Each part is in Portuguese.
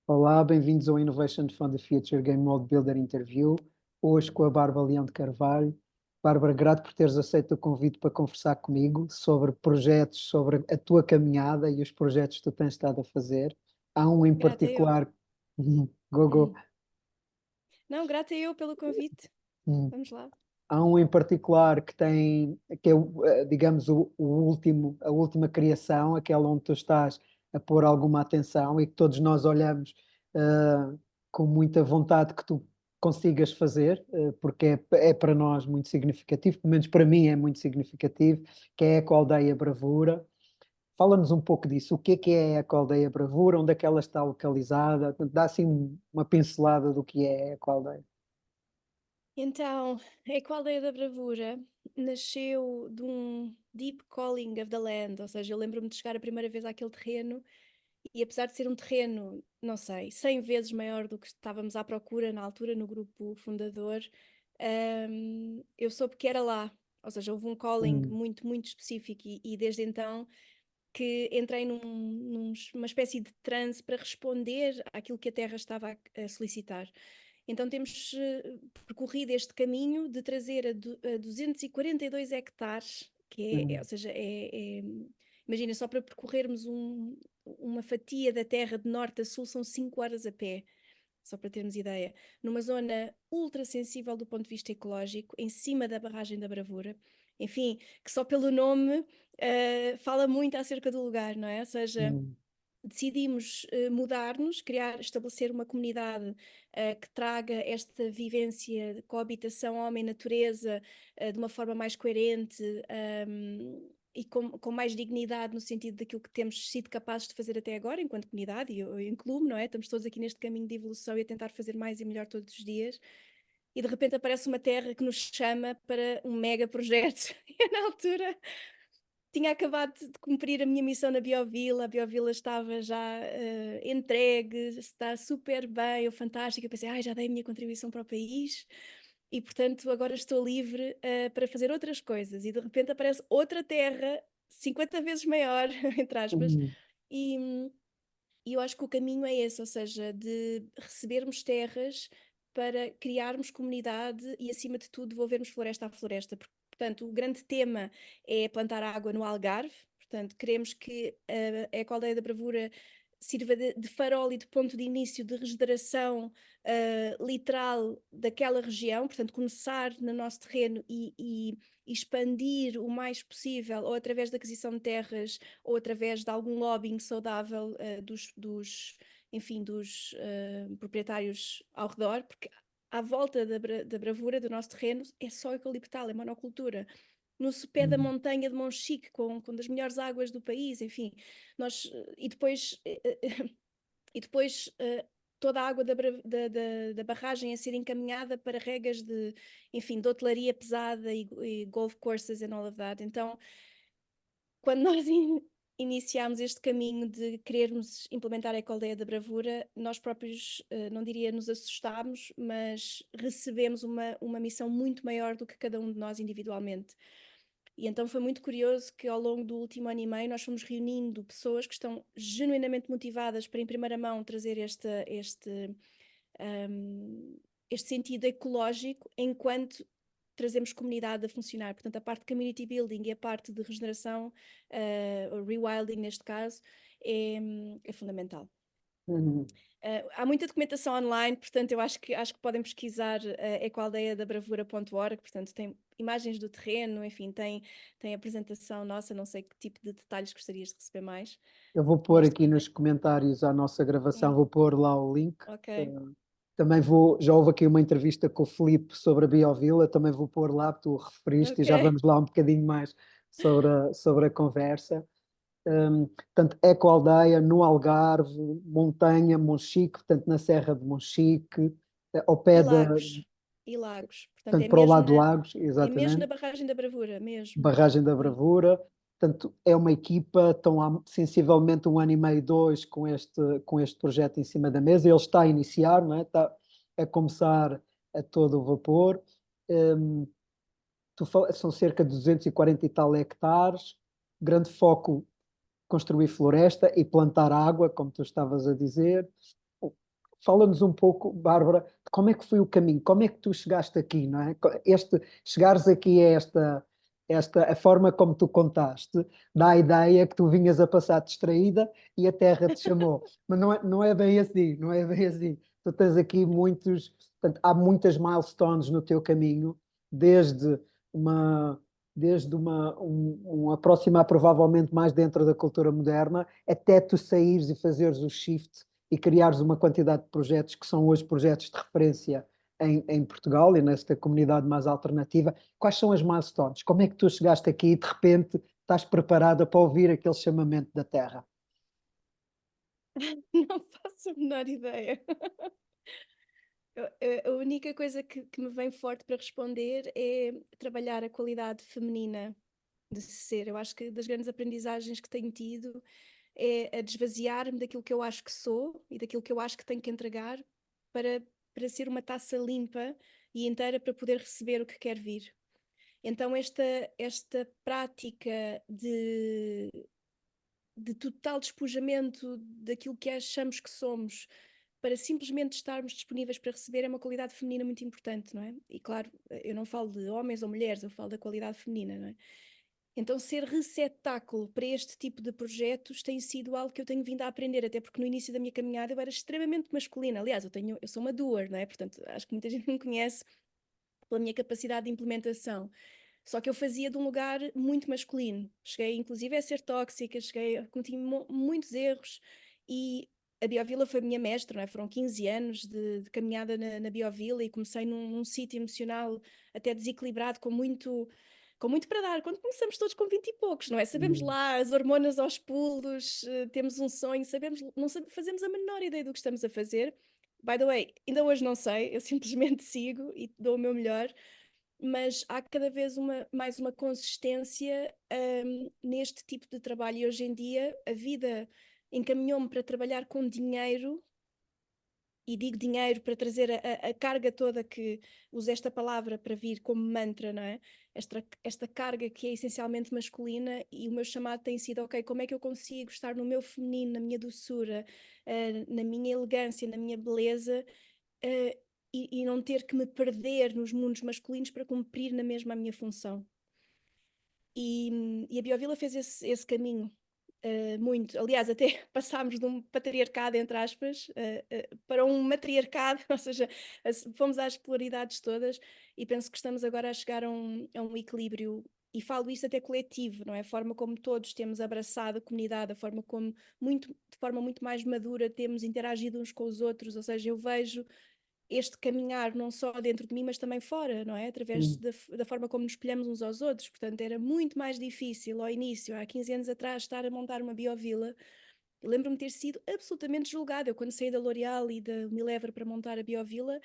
Olá, bem-vindos ao Innovation for the Future Game World Builder Interview. Hoje com a Bárbara Leão de Carvalho. Bárbara, grato por teres aceito o convite para conversar comigo sobre projetos, sobre a tua caminhada e os projetos que tu tens estado a fazer. Há um em Grata eu. particular, Gogo, Hum. Não, grata eu pelo convite. Vamos lá. há um em particular que tem, que é, digamos, a última criação, aquela onde tu estás a pôr alguma atenção e que todos nós olhamos eh, com muita vontade que tu consigas fazer, porque é para nós muito significativo, pelo menos para mim é muito significativo, que é a Ecoaldeia Bravura. Fala-nos um pouco disso. O que é a Ecoaldeia Bravura? Onde é que ela está localizada? Dá assim uma pincelada do que é a Ecoaldeia. Então, a Equaldeia da Bravura nasceu de um deep calling of the land, ou seja, eu lembro-me de chegar a primeira vez àquele terreno e apesar de ser um terreno, não sei, 100 vezes maior do que estávamos à procura na altura no grupo fundador, eu soube que era lá. Ou seja, houve um calling Hum, muito, muito específico e desde então que entrei numa espécie de transe para responder àquilo que a Terra estava a solicitar. Então temos percorrido este caminho de trazer a 242 hectares, ou hum, seja, imagina, só para percorrermos uma fatia da Terra de norte a sul são 5 horas a pé, só para termos ideia, numa zona ultra sensível do ponto de vista ecológico, em cima da barragem da Bravura, enfim, que só pelo nome fala muito acerca do lugar, não é? Ou seja, hum, decidimos mudar-nos, estabelecer uma comunidade que traga esta vivência de coabitação homem-natureza de uma forma mais coerente e com mais dignidade no sentido daquilo que temos sido capazes de fazer até agora enquanto comunidade, e eu incluo-me, não é? Estamos todos aqui neste caminho de evolução e a tentar fazer mais e melhor todos os dias. E de repente aparece uma terra que nos chama para um mega projeto. E na altura tinha acabado de cumprir a minha missão na Biovila, a Biovila estava já entregue, está super bem, eu fantástica, eu pensei, já dei a minha contribuição para o país e portanto agora estou livre para fazer outras coisas e de repente aparece outra terra 50 vezes maior, entre aspas, hum, e, e eu acho que o caminho é esse, ou seja, de recebermos terras para criarmos comunidade e, acima de tudo, devolvermos floresta à floresta. Portanto, o grande tema é plantar água no Algarve. Portanto, queremos que a Ecoaldeia da Bravura sirva de farol e de ponto de início de regeneração literal daquela região. Portanto, começar no nosso terreno e expandir o mais possível, ou através da aquisição de terras, ou através de algum lobbying saudável enfim, dos proprietários ao redor, porque à volta da Bravura, do nosso terreno, é só eucaliptal, é monocultura. No sopé da hum, montanha de Monchique, com das melhores águas do país, enfim, e depois, toda a água da barragem a ser encaminhada para regas enfim, de hotelaria pesada e golf courses and all of that. Então, quando nós iniciámos este caminho de querermos implementar a Ecoaldeia da Bravura, nós próprios, não diria nos assustámos, mas recebemos uma missão muito maior do que cada um de nós individualmente. E então foi muito curioso que ao longo do último ano e meio nós fomos reunindo pessoas que estão genuinamente motivadas para em primeira mão trazer um, este sentido ecológico enquanto trazemos comunidade a funcionar. Portanto, a parte de community building e a parte de regeneração, rewilding neste caso, é fundamental. hum. Há muita documentação online, portanto, eu acho que podem pesquisar ecoaldeiadabravura.org, portanto, tem imagens do terreno, enfim, tem apresentação nossa, não sei que tipo de detalhes gostarias de receber mais Eu vou pôr neste aqui nos contexto. comentários à nossa gravação, Hum, vou pôr lá o link. Eh, ok, Também vou, já houve aqui uma entrevista com o Filipe sobre a Biovila, também vou pôr lá, tu referiste, e já ok. vamos lá um bocadinho mais sobre a conversa. Portanto, Ecoaldeia, no Algarve, Montanha, Monchique, portanto, na Serra de Monchique, ao E pé da, lagos, e lagos. Portanto, portanto, para o lado de Lagos, é mesmo na exatamente. barragem da Bravura, mesmo. Barragem da Sim. Bravura. Portanto, é uma equipa, estão há sensivelmente um ano e meio, dois, com este projeto em cima da mesa. Ele está a iniciar, não é? Está a começar a todo o vapor. Hum, São cerca de 240 e tal hectares. Grande foco construir floresta e plantar água, como tu estavas a dizer. fala-nos um pouco, Bárbara, de como é que foi o caminho, como é que tu chegaste aqui, não é? Chegares aqui a a forma como tu contaste, dá a ideia que tu vinhas a passar distraída e a Terra te chamou. Mas não é bem assim, não é bem assim. Tu tens aqui portanto, há muitas milestones no teu caminho, desde uma, um aproximar provavelmente mais dentro da cultura moderna, até tu saíres e fazeres o shift e criares uma quantidade de projetos que são hoje projetos de referência em Portugal e nesta comunidade mais alternativa. Quais são as milestones? Como é que tu chegaste aqui e de repente estás preparada para ouvir aquele chamamento da Terra? Não faço a menor ideia. A única coisa que me vem forte para responder é trabalhar a qualidade feminina de ser. Eu acho que das grandes aprendizagens que tenho tido é a desvaziar-me daquilo que eu acho que sou e daquilo que eu acho que tenho que entregar para, para ser uma taça limpa e inteira para poder receber o que quer vir. Então, esta prática de total despojamento daquilo que achamos que somos para simplesmente estarmos disponíveis para receber é uma qualidade feminina muito importante, não é? E claro, eu não falo de homens ou mulheres, eu falo da qualidade feminina, não é? Então, ser receptáculo para este tipo de projetos tem sido algo que eu tenho vindo a aprender, até porque no início da minha caminhada eu era extremamente masculina. Aliás, eu sou uma doer, não é? Portanto, acho que muita gente me conhece pela minha capacidade de implementação. Só que eu fazia de um lugar muito masculino. Cheguei, inclusive, a ser tóxica, cometi muitos erros e a Biovila foi a minha mestra, não é? Foram 15 anos de caminhada na Biovila e comecei num sítio emocional até desequilibrado, com muito para dar. Quando começamos todos com 20 e poucos, não é? Sabemos Hum, lá, as hormonas aos pulos, temos um sonho, não fazemos a menor ideia do que estamos a fazer. By the way, ainda hoje não sei, eu simplesmente sigo e dou o meu melhor, mas há cada vez mais uma consistência neste tipo de trabalho. E hoje em dia a vida encaminhou-me para trabalhar com dinheiro, e digo dinheiro para trazer a carga toda que uso esta palavra para vir como mantra, não é? Esta carga que é essencialmente masculina, e o meu chamado tem sido, ok, como é que eu consigo estar no meu feminino, na minha doçura, na minha elegância, na minha beleza, uh, e não ter que me perder nos mundos masculinos para cumprir na mesma a minha função. E a Biovila fez esse caminho muito. Aliás, até passámos de um patriarcado, entre aspas, para um matriarcado, ou seja, fomos às polaridades todas e penso que estamos agora a chegar a um equilíbrio. E falo isso até coletivo, não é? A forma como todos temos abraçado a comunidade, a forma como, de forma muito mais madura, temos interagido uns com os outros. Ou seja, eu vejo este caminhar não só dentro de mim, mas também fora, não é? Através hum, da forma como nos espelhamos uns aos outros. Portanto, era muito mais difícil ao início, há 15 anos atrás, estar a montar uma biovila. Eu lembro-me de ter sido absolutamente julgada. Eu, quando saí da L'Oréal e da Unilever para montar a biovila,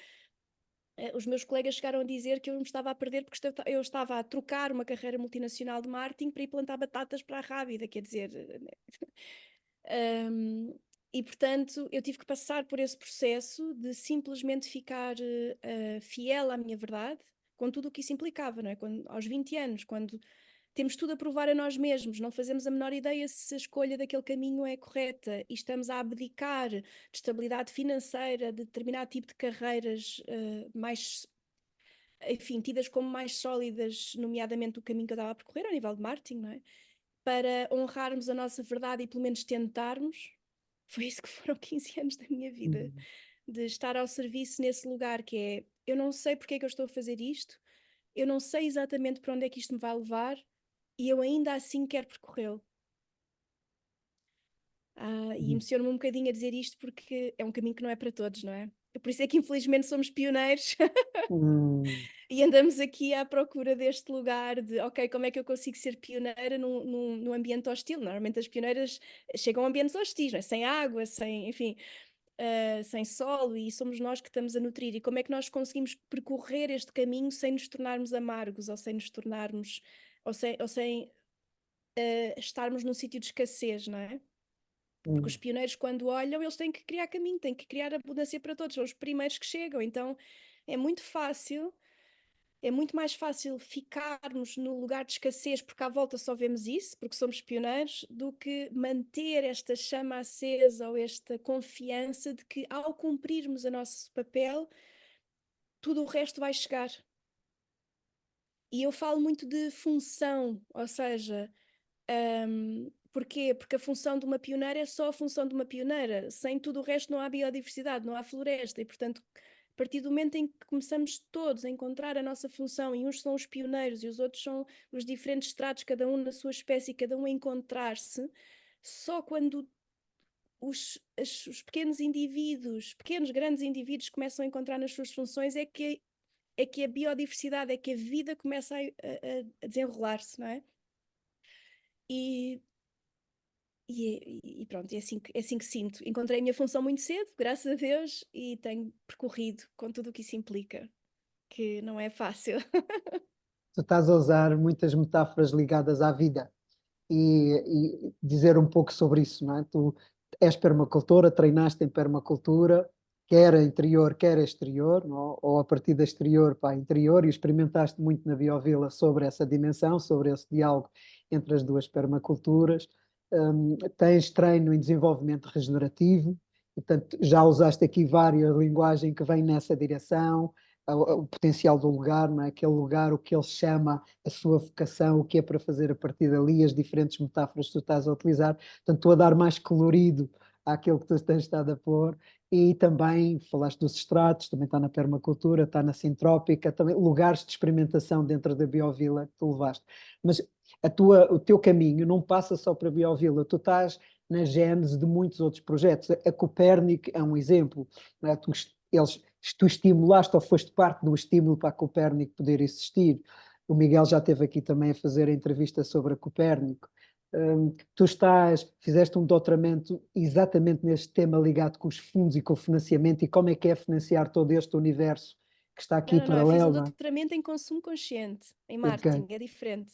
os meus colegas chegaram a dizer que eu me estava a perder porque eu estava a trocar uma carreira multinacional de marketing para ir plantar batatas para a Rábida, quer dizer. Um, e portanto eu tive que passar por esse processo de simplesmente ficar fiel à minha verdade, com tudo o que isso implicava, não é? Aos 20 anos, quando temos tudo a provar a nós mesmos, não fazemos a menor ideia se a escolha daquele caminho é correta e estamos a abdicar de estabilidade financeira, de determinado tipo de carreiras mais, enfim, tidas como mais sólidas, nomeadamente o caminho que eu estava a percorrer ao nível de marketing, não é? Para honrarmos a nossa verdade e pelo menos tentarmos. Foi isso que foram 15 anos da minha vida, hum, de estar ao serviço nesse lugar que é, eu não sei porque é que eu estou a fazer isto, eu não sei exatamente para onde é que isto me vai levar e eu ainda assim quero percorrê-lo. E hum, emociono-me um bocadinho a dizer isto porque é um caminho que não é para todos, não é? Por isso é que infelizmente somos pioneiros hum, e andamos aqui à procura deste lugar de, ok, como é que eu consigo ser pioneira num ambiente hostil? Normalmente as pioneiras chegam a ambientes hostis, não é? Sem água, sem, enfim, sem solo, e somos nós que estamos a nutrir. E como é que nós conseguimos percorrer este caminho sem nos tornarmos amargos ou sem nos tornarmos, ou sem estarmos num sítio de escassez, não é? Porque os hum. pioneiros, quando olham, eles têm que criar caminho, têm que criar abundância para todos, são os primeiros que chegam. Então é muito fácil é muito mais fácil ficarmos no lugar de escassez, porque à volta só vemos isso, porque somos pioneiros, do que manter esta chama acesa ou esta confiança de que ao cumprirmos o nosso papel, tudo o resto vai chegar. E eu falo muito de função, ou seja, porquê? Porque a função de uma pioneira é só a função de uma pioneira. Sem tudo o resto não há biodiversidade, não há floresta. E, portanto, a partir do momento em que começamos todos a encontrar a nossa função, e uns são os pioneiros e os outros são os diferentes estratos, cada um na sua espécie, cada um a encontrar-se, só quando os pequenos indivíduos, pequenos, grandes indivíduos começam a encontrar nas suas funções é que a biodiversidade, é que a vida começa a desenrolar-se, não é? E, e pronto, é assim que sinto. Encontrei a minha função muito cedo, graças a Deus, e tenho percorrido com tudo o que isso implica, que não é fácil. Tu estás a usar muitas metáforas ligadas à vida e dizer um pouco sobre isso, não é? Tu és permacultora, treinaste em permacultura, quer interior, quer exterior, não é? Ou a partir da exterior para a interior, e experimentaste muito na Biovila sobre essa dimensão, sobre esse diálogo entre as duas permaculturas. Tens treino em desenvolvimento regenerativo, portanto, já usaste aqui várias linguagens que vêm nessa direção, o potencial do lugar, não é? Aquele lugar, o que ele chama a sua vocação, o que é para fazer a partir dali, as diferentes metáforas que tu estás a utilizar. Portanto, estou a dar mais colorido àquilo que tu tens estado a pôr. E também falaste dos estratos, também está na permacultura, está na sintrópica, também lugares de experimentação dentro da Biovila que tu levaste. Mas o teu caminho não passa só para a Biovila, tu estás na gênese de muitos outros projetos. A Copérnico é um exemplo, não é? Tu estimulaste ou foste parte do estímulo para a Copérnico poder existir. O Miguel já esteve aqui também a fazer a entrevista sobre a Copérnico. Fizeste um doutoramento exatamente neste tema ligado com os fundos e com o financiamento e como é que é financiar todo este universo que está aqui Não, eu fiz um paralelo, não doutoramento em consumo consciente, em é? Ok. marketing, é diferente.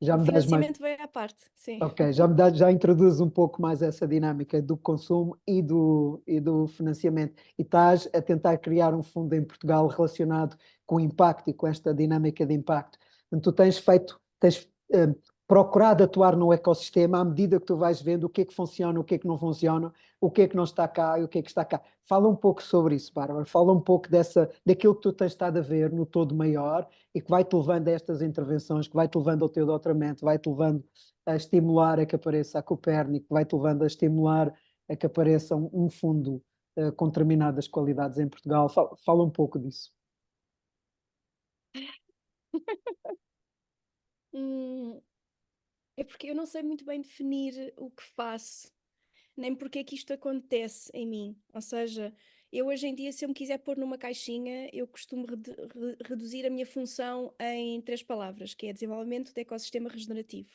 Já O me das mais. financiamento veio à parte, sim. Ok, já introduz um pouco mais essa dinâmica do consumo e do financiamento. E estás a tentar criar um fundo em Portugal relacionado com o impacto e com esta dinâmica de impacto. Portanto, tu tens procurado atuar no ecossistema à medida que tu vais vendo o que é que funciona, o que é que não funciona, o que é que não está cá e o que é que está cá. Fala um pouco sobre isso, Bárbara. Fala um pouco daquilo que tu tens estado a ver no todo maior e que vai-te levando a estas intervenções, que vai-te levando ao teu doutoramento, vai-te levando a estimular a que apareça a Copérnico, vai-te levando a estimular a que apareça um fundo com determinadas qualidades em Portugal. Fala um pouco disso. Hum, É porque eu não sei muito bem definir o que faço, nem porque é que isto acontece em mim. Ou seja, eu hoje em dia, se eu me quiser pôr numa caixinha, eu costumo reduzir a minha função em 3 palavras, que é desenvolvimento de ecossistema regenerativo.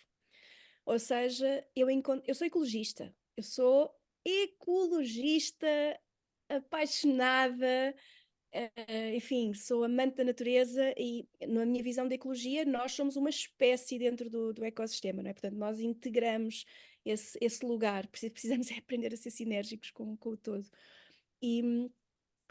Ou seja, eu sou ecologista. Eu sou ecologista apaixonada, enfim, sou amante da natureza e, na minha visão de ecologia, nós somos uma espécie dentro do ecossistema, não é? Portanto, nós integramos esse lugar, precisamos é aprender a ser sinérgicos com o todo. E,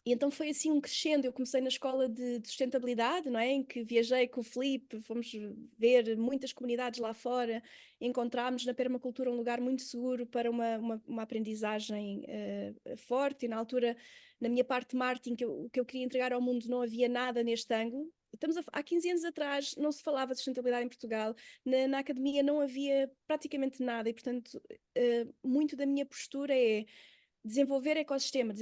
e então foi assim um crescendo. Eu comecei na escola de sustentabilidade, não é? Em que viajei com o Filipe, fomos ver muitas comunidades lá fora, encontrámos na permacultura um lugar muito seguro para uma aprendizagem forte. E na altura, na minha parte de marketing, o que eu queria entregar ao mundo, não havia nada neste ângulo. Há 15 anos atrás não se falava de sustentabilidade em Portugal, na academia não havia praticamente nada e, portanto, muito da minha postura é desenvolver ecossistema.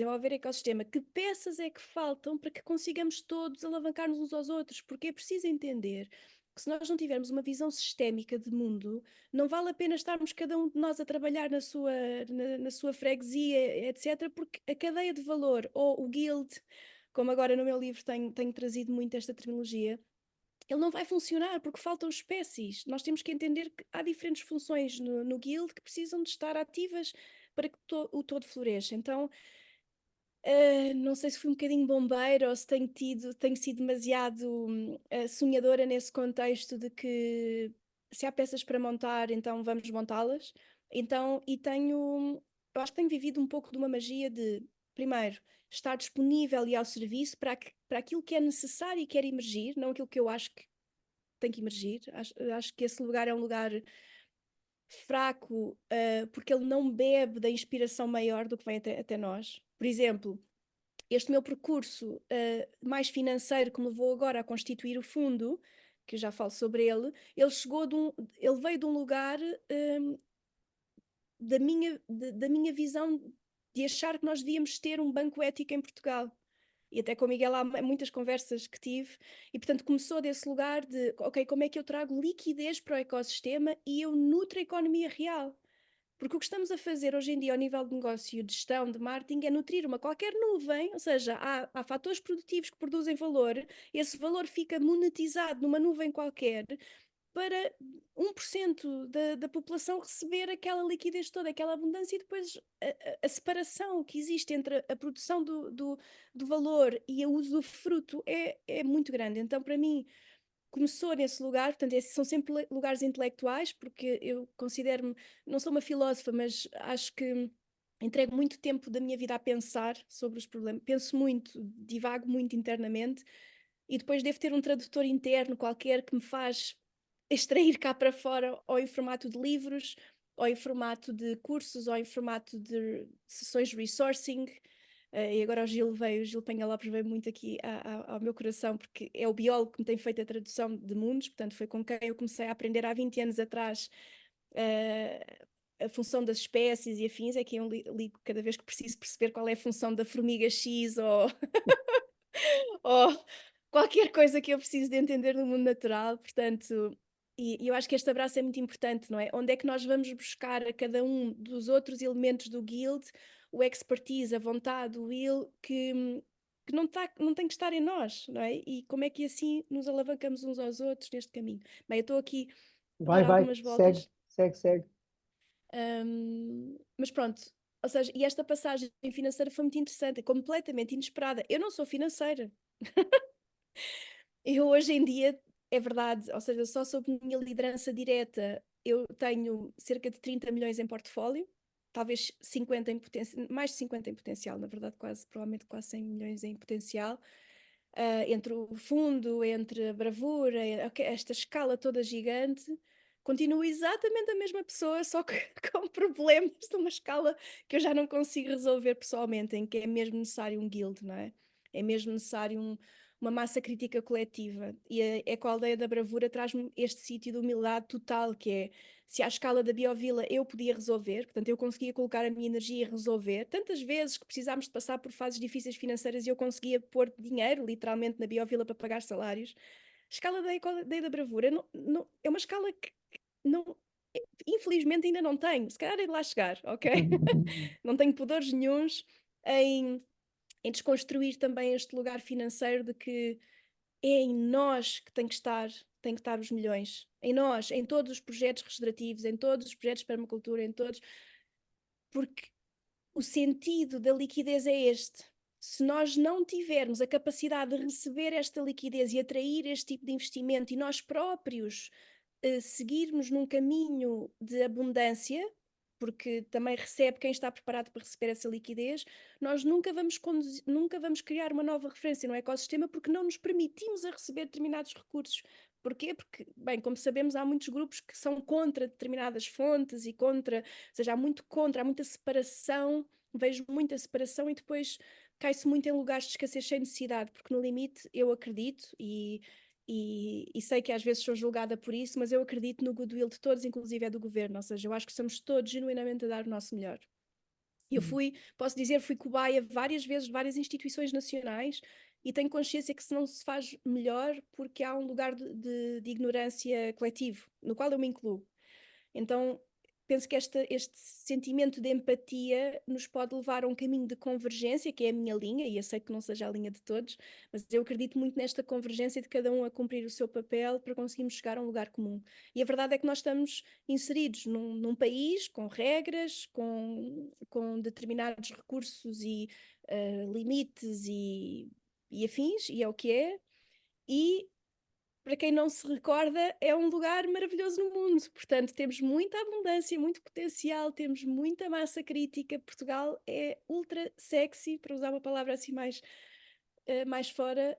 Que peças é que faltam para que consigamos todos alavancar-nos uns aos outros? Porque é preciso entender que se nós não tivermos uma visão sistémica de mundo, não vale a pena estarmos cada um de nós a trabalhar na sua freguesia, etc., porque a cadeia de valor, ou o guild, como agora no meu livro tenho trazido muito esta terminologia, ele não vai funcionar porque faltam espécies. Nós temos que entender que há diferentes funções no guild que precisam de estar ativas para que o todo floresça. Então, não sei se fui um bocadinho bombeira ou se tenho sido demasiado sonhadora nesse contexto de que se há peças para montar, então vamos montá-las. Então, eu acho que tenho vivido um pouco de uma magia de primeiro, estar disponível e ao serviço para aquilo que é necessário e quer emergir, não aquilo que eu acho que tem que emergir. Acho que esse lugar é um lugar fraco, porque ele não bebe da inspiração maior do que vem até nós. Por exemplo, este meu percurso mais financeiro que me levou agora a constituir o fundo, que eu já falo sobre ele, ele veio de um lugar da minha visão de achar que nós devíamos ter um banco ético em Portugal. E até com o Miguel há muitas conversas que tive, e portanto começou desse lugar de, ok, como é que eu trago liquidez para o ecossistema e eu nutro a economia real? Porque o que estamos a fazer hoje em dia ao nível de negócio, de gestão, de marketing, é nutrir uma qualquer nuvem, ou seja, há fatores produtivos que produzem valor, esse valor fica monetizado numa nuvem qualquer, para 1% da população receber aquela liquidez toda, aquela abundância, e depois a separação que existe entre a produção do valor e o usufruto é muito grande. Então, para mim, começou nesse lugar, portanto, esses são sempre lugares intelectuais, porque eu considero-me, não sou uma filósofa, mas acho que entrego muito tempo da minha vida a pensar sobre os problemas, penso muito, divago muito internamente, e depois devo ter um tradutor interno qualquer que me faz extrair cá para fora, ou em formato de livros, ou em formato de cursos, ou em formato de sessões de resourcing. E agora o Gil Penha Lopes veio muito aqui ao meu coração, porque é o biólogo que me tem feito a tradução de mundos, portanto foi com quem eu comecei a aprender há 20 anos atrás a função das espécies e afins, é que eu ligo cada vez que preciso perceber qual é a função da formiga X ou ou qualquer coisa que eu preciso de entender no mundo natural, portanto, e eu acho que este abraço é muito importante, não é? Onde é que nós vamos buscar a cada um dos outros elementos do guild o expertise, a vontade, o will, que não tem que estar em nós, não é? E como é que assim nos alavancamos uns aos outros neste caminho? Bem, eu estou aqui a dar Vai, algumas segue, voltas, segue. mas pronto, ou seja, e esta passagem financeira foi muito interessante, é completamente inesperada. Eu não sou financeira. Eu hoje em dia, é verdade, ou seja, só sob minha liderança direta, eu tenho cerca de 30 milhões em portfólio, talvez 50 em mais de 50 em potencial, na verdade, provavelmente quase 100 milhões em potencial, entre o fundo, entre a bravura, esta escala toda gigante. Continuo exatamente a mesma pessoa, só que com problemas de uma escala que eu já não consigo resolver pessoalmente, em que é mesmo necessário um guild, não é? É mesmo necessário uma massa crítica coletiva. E a Ecoaldeia da Bravura traz-me este sítio de humildade total, que é, se à escala da Biovila eu podia resolver, portanto eu conseguia colocar a minha energia e resolver, tantas vezes que precisámos de passar por fases difíceis financeiras e eu conseguia pôr dinheiro, literalmente, na Biovila para pagar salários, a escala da Ecoaldeia da Bravura é uma escala que não, infelizmente ainda não tenho, se calhar é de lá chegar, ok? Não tenho poderes nenhuns em desconstruir também este lugar financeiro de que é em nós que tem que estar os milhões. Em nós, em todos os projetos regenerativos, em todos os projetos de permacultura, em todos. Porque o sentido da liquidez é este. Se nós não tivermos a capacidade de receber esta liquidez e atrair este tipo de investimento e nós próprios seguirmos num caminho de abundância, porque também recebe quem está preparado para receber essa liquidez, nós nunca vamos criar uma nova referência no ecossistema porque não nos permitimos a receber determinados recursos. Porquê? Porque, bem, como sabemos, há muitos grupos que são contra determinadas fontes e contra, ou seja, há muita separação, vejo muita separação e depois cai-se muito em lugares de escassez sem necessidade, porque no limite eu acredito e sei que às vezes sou julgada por isso, mas eu acredito no goodwill de todos, inclusive é do governo, ou seja, eu acho que estamos todos genuinamente a dar o nosso melhor. Eu posso dizer, fui cobaia várias vezes de várias instituições nacionais e tenho consciência que se não se faz melhor porque há um lugar de ignorância coletivo, no qual eu me incluo. Então, penso que este sentimento de empatia nos pode levar a um caminho de convergência, que é a minha linha, e aceito que não seja a linha de todos, mas eu acredito muito nesta convergência de cada um a cumprir o seu papel para conseguirmos chegar a um lugar comum. E a verdade é que nós estamos inseridos num país com regras, com determinados recursos e limites e afins, e é o que é, e para quem não se recorda, é um lugar maravilhoso no mundo. Portanto, temos muita abundância, muito potencial, temos muita massa crítica. Portugal é ultra sexy, para usar uma palavra assim mais fora,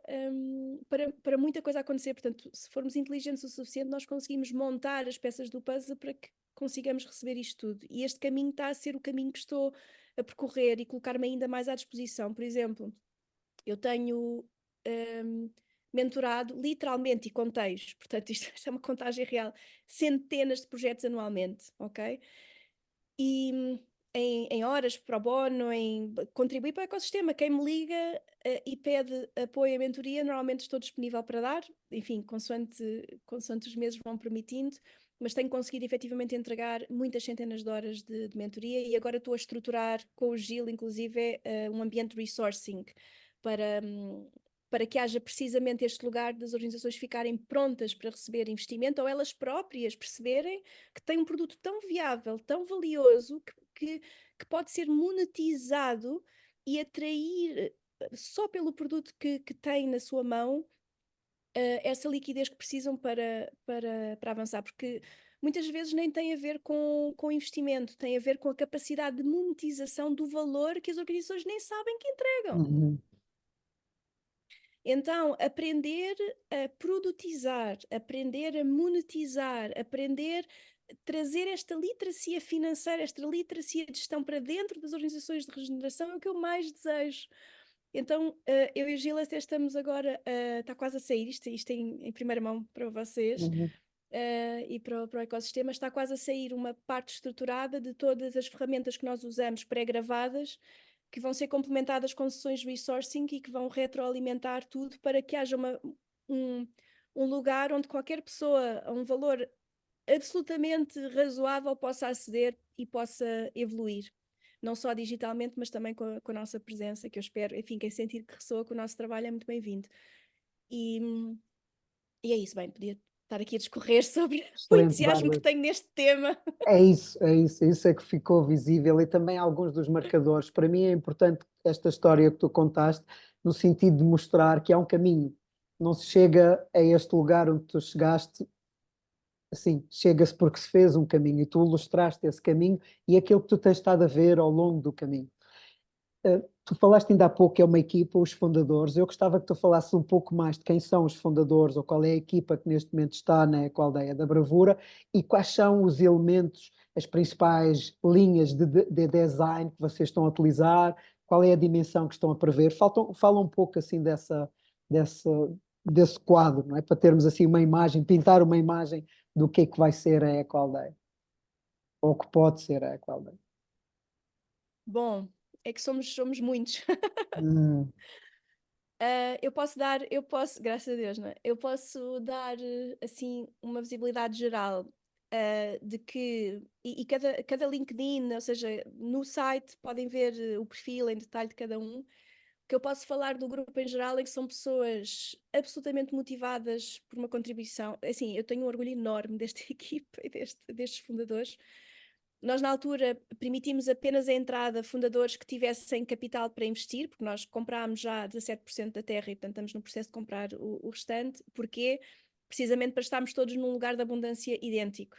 para muita coisa acontecer. Portanto, se formos inteligentes o suficiente, nós conseguimos montar as peças do puzzle para que consigamos receber isto tudo. E este caminho está a ser o caminho que estou a percorrer e colocar-me ainda mais à disposição. Por exemplo, eu tenho mentorado literalmente e contexto, portanto isto é uma contagem real, centenas de projetos anualmente, ok? E em horas pro bono, em contribuir para o ecossistema. Quem me liga e pede apoio à mentoria, normalmente estou disponível para dar, enfim, consoante os meses vão permitindo, mas tenho conseguido efetivamente entregar muitas centenas de horas de mentoria e agora estou a estruturar com o Gil, inclusive, um ambiente de resourcing para, para que haja precisamente este lugar das organizações ficarem prontas para receber investimento ou elas próprias perceberem que têm um produto tão viável, tão valioso, que pode ser monetizado e atrair só pelo produto que têm na sua mão essa liquidez que precisam para avançar, porque muitas vezes nem tem a ver com investimento, tem a ver com a capacidade de monetização do valor que as organizações nem sabem que entregam. Uhum. Então, aprender a produtizar, aprender a monetizar, aprender a trazer esta literacia financeira, esta literacia de gestão para dentro das organizações de regeneração é o que eu mais desejo. Então, eu e a Gila até estamos agora, está quase a sair, isto em primeira mão para vocês, Uhum. e para o ecossistema, está quase a sair uma parte estruturada de todas as ferramentas que nós usamos pré-gravadas, que vão ser complementadas com sessões de resourcing e que vão retroalimentar tudo para que haja um, um lugar onde qualquer pessoa a um valor absolutamente razoável possa aceder e possa evoluir. Não só digitalmente, mas também com a nossa presença, que eu espero, enfim, quem sentir que ressoa com o nosso trabalho é muito bem-vindo. E, e é isso, bem, podia estar aqui a discorrer sobre o Excelente, entusiasmo que Bárbara. tenho neste tema. Isso é que ficou visível e também alguns dos marcadores. Para mim é importante esta história que tu contaste, no sentido de mostrar que há um caminho. Não se chega a este lugar onde tu chegaste, assim, chega-se porque se fez um caminho e tu ilustraste esse caminho e aquilo que tu tens estado a ver ao longo do caminho. Tu falaste ainda há pouco que é uma equipa, os fundadores. Eu gostava que tu falasses um pouco mais de quem são os fundadores ou qual é a equipa que neste momento está na Ecoaldeia da Bravura e quais são os elementos, as principais linhas de design que vocês estão a utilizar, qual é a dimensão que estão a prever. Fala um pouco assim dessa, desse quadro, não é? Para termos assim uma imagem, pintar uma imagem do que é que vai ser a Ecoaldeia ou que pode ser a Ecoaldeia. Bom, é que somos muitos. Hum, Eu posso, graças a Deus, não é? Eu posso dar assim uma visibilidade geral de que, e cada LinkedIn, ou seja, no site podem ver o perfil em detalhe de cada um. O que eu posso falar do grupo em geral é que são pessoas absolutamente motivadas por uma contribuição. Assim, eu tenho um orgulho enorme desta equipa e destes fundadores. Nós, na altura, permitimos apenas a entrada a fundadores que tivessem capital para investir, porque nós comprámos já 17% da terra e, portanto, estamos no processo de comprar o restante. Porquê? Precisamente para estarmos todos num lugar de abundância idêntico.